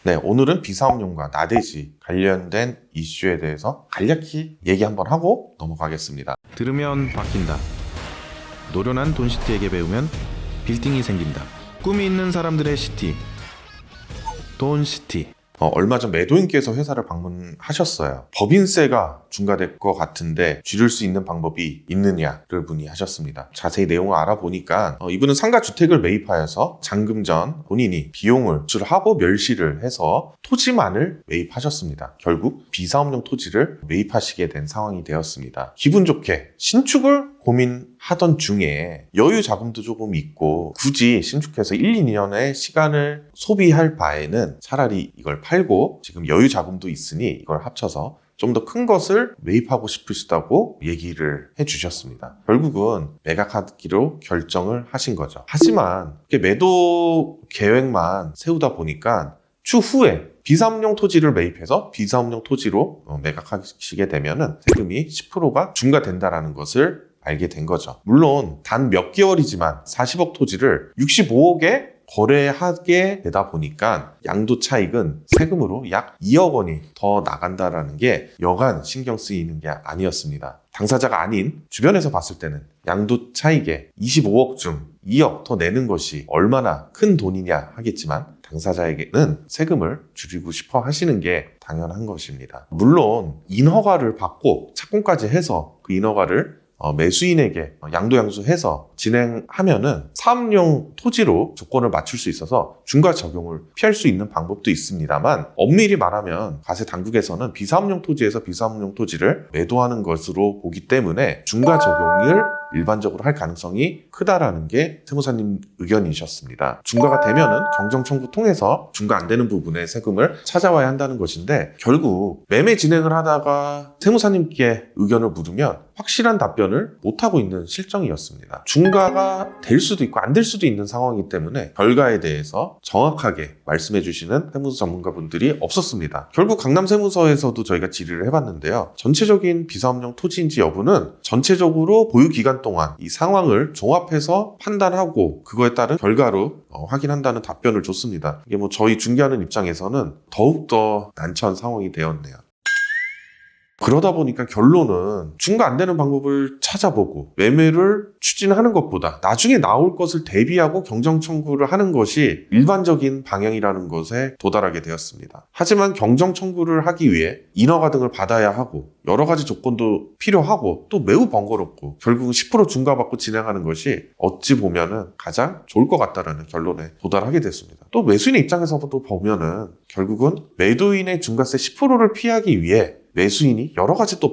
네, 오늘은 비사업용과 나대지 관련된 이슈에 대해서 간략히 얘기 한번 하고 넘어가겠습니다. 들으면 바뀐다. 노련한 돈시티에게 배우면 빌딩이 생긴다. 꿈이 있는 사람들의 시티, 돈시티. 얼마 전 매도인께서 회사를 방문하셨어요. 법인세가 중과될 것 같은데 줄일 수 있는 방법이 있느냐를 문의하셨습니다. 자세히 내용을 알아보니까 이분은 상가주택을 매입하여서 잔금 전 본인이 비용을 지출하고 멸시를 해서 토지만을 매입하셨습니다. 결국 비사업용 토지를 매입하시게 된 상황이 되었습니다. 기분 좋게 신축을 고민하던 중에 여유 자금도 조금 있고 굳이 신축해서 1, 2년의 시간을 소비할 바에는 차라리 이걸 팔고 지금 여유 자금도 있으니 이걸 합쳐서 좀 더 큰 것을 매입하고 싶으시다고 얘기를 해주셨습니다. 결국은 매각하기로 결정을 하신 거죠. 하지만 매도 계획만 세우다 보니까 추후에 비사업용 토지를 매입해서 비사업용 토지로 매각하시게 되면은 세금이 10%가 중과된다라는 것을 알게 된 거죠. 물론 단 몇 개월이지만 40억 토지를 65억에 거래하게 되다 보니까 양도 차익은 세금으로 약 2억 원이 더 나간다라는 게 여간 신경 쓰이는 게 아니었습니다. 당사자가 아닌 주변에서 봤을 때는 양도 차익에 25억 중 2억 더 내는 것이 얼마나 큰 돈이냐 하겠지만 당사자에게는 세금을 줄이고 싶어 하시는 게 당연한 것입니다. 물론 인허가를 받고 착공까지 해서 그 인허가를 매수인에게 양도양수해서 진행하면은 사업용 토지로 조건을 맞출 수 있어서 중과 적용을 피할 수 있는 방법도 있습니다만 엄밀히 말하면 과세 당국에서는 비사업용 토지에서 비사업용 토지를 매도하는 것으로 보기 때문에 중과 적용을 일반적으로 할 가능성이 크다라는 게 세무사님 의견이셨습니다. 중과가 되면은 경정청구 통해서 중과 안 되는 부분에 세금을 찾아와야 한다는 것인데 결국 매매 진행을 하다가 세무사님께 의견을 물으면 확실한 답변을 못하고 있는 실정이었습니다. 중과가 될 수도 있고 안 될 수도 있는 상황이기 때문에 결과에 대해서 정확하게 말씀해 주시는 세무서 전문가분들이 없었습니다. 결국 강남세무서에서도 저희가 질의를 해봤는데요. 전체적인 비사업용 토지인지 여부는 전체적으로 보유기간 동안 이 상황을 종합해서 판단하고 그거에 따른 결과로 확인한다는 답변을 줬습니다. 이게 저희 중개하는 입장에서는 더욱더 난처한 상황이 되었네요. 그러다 보니까 결론은 중과 안 되는 방법을 찾아보고 매매를 추진하는 것보다 나중에 나올 것을 대비하고 경정청구를 하는 것이 일반적인 방향이라는 것에 도달하게 되었습니다. 하지만 경정청구를 하기 위해 인허가 등을 받아야 하고 여러 가지 조건도 필요하고 또 매우 번거롭고 결국은 10% 중과받고 진행하는 것이 어찌 보면은 가장 좋을 것 같다라는 결론에 도달하게 됐습니다. 또 매수인의 입장에서도 보면은 결국은 매도인의 중과세 10%를 피하기 위해 매수인이 여러 가지 또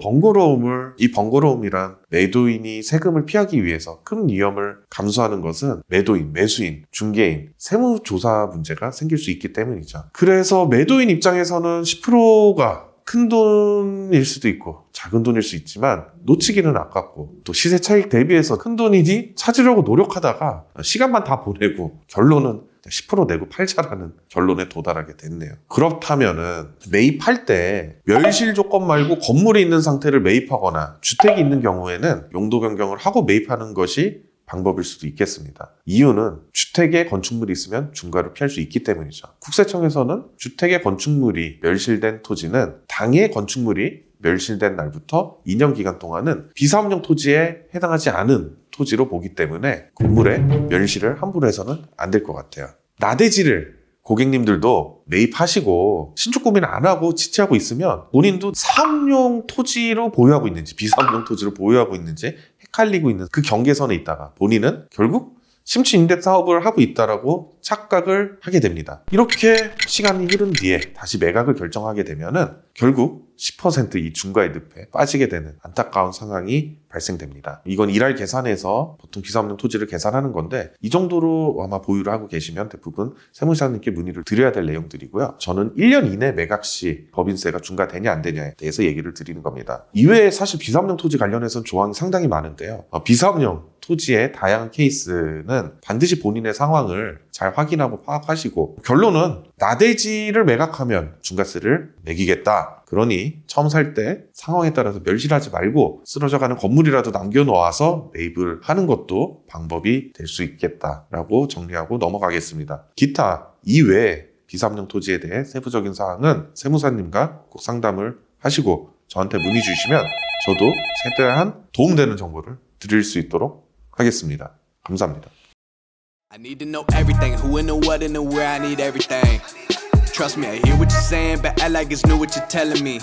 이 번거로움이란 매도인이 세금을 피하기 위해서 큰 위험을 감수하는 것은 매도인, 매수인, 중개인, 세무조사 문제가 생길 수 있기 때문이죠. 그래서 매도인 입장에서는 10%가 큰 돈일 수도 있고 작은 돈일 수 있지만 놓치기는 아깝고 또 시세 차익 대비해서 큰 돈이니 찾으려고 노력하다가 시간만 다 보내고 결론은 10% 내고 팔자라는 결론에 도달하게 됐네요. 그렇다면은 매입할 때 멸실 조건 말고 건물이 있는 상태를 매입하거나 주택이 있는 경우에는 용도 변경을 하고 매입하는 것이 방법일 수도 있겠습니다. 이유는 주택에 건축물이 있으면 중과를 피할 수 있기 때문이죠. 국세청에서는 주택에 건축물이 멸실된 토지는 당해 건축물이 멸실된 날부터 2년 기간 동안은 비사업용 토지에 해당하지 않은 토지로 보기 때문에 건물의 멸실을 함부로 해서는 안 될 것 같아요. 나대지를 고객님들도 매입하시고 신축 고민 안 하고 지체하고 있으면 본인도 사업용 토지로 보유하고 있는지 비사업용 토지로 보유하고 있는지 헷갈리고 있는 그 경계선에 있다가 본인은 결국 심취임대 사업을 하고 있다라고 착각을 하게 됩니다. 이렇게 시간이 흐른 뒤에 다시 매각을 결정하게 되면은 결국 10% 이 중과의 늪에 빠지게 되는 안타까운 상황이 발생됩니다. 이건 일할 계산에서 보통 비사업용 토지를 계산하는 건데 이 정도로 아마 보유를 하고 계시면 대부분 세무사님께 문의를 드려야 될 내용들이고요. 저는 1년 이내 매각 시 법인세가 중과되냐 안 되냐에 대해서 얘기를 드리는 겁니다. 이외에 사실 비사업용 토지 관련해서는 조항이 상당히 많은데요. 비사업용 토지의 다양한 케이스는 반드시 본인의 상황을 잘 확인하고 파악하시고 결론은 나대지를 매각하면 중과세를 매기겠다. 그러니 처음 살 때 상황에 따라서 멸실하지 말고 쓰러져가는 건물이라도 남겨놓아서 매입을 하는 것도 방법이 될 수 있겠다라고 정리하고 넘어가겠습니다. 기타 이외에 B3형 토지에 대해 세부적인 사항은 세무사님과 꼭 상담을 하시고 저한테 문의 주시면 저도 최대한 도움되는 정보를 드릴 수 있도록 하겠습니다. 감사합니다. I need to know everything, who and the what and the where, I need everything. Trust me, I hear what you're saying, but act like it's new what you're telling me.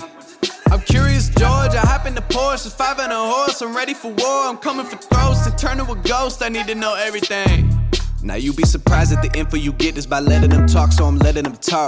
I'm curious, George, I hop in the Porsche, it's 5 and a horse, I'm ready for war, I'm coming for throats, to turn to a ghost, I need to know everything. Now you be surprised at the info you get is by letting them talk, so I'm letting them talk.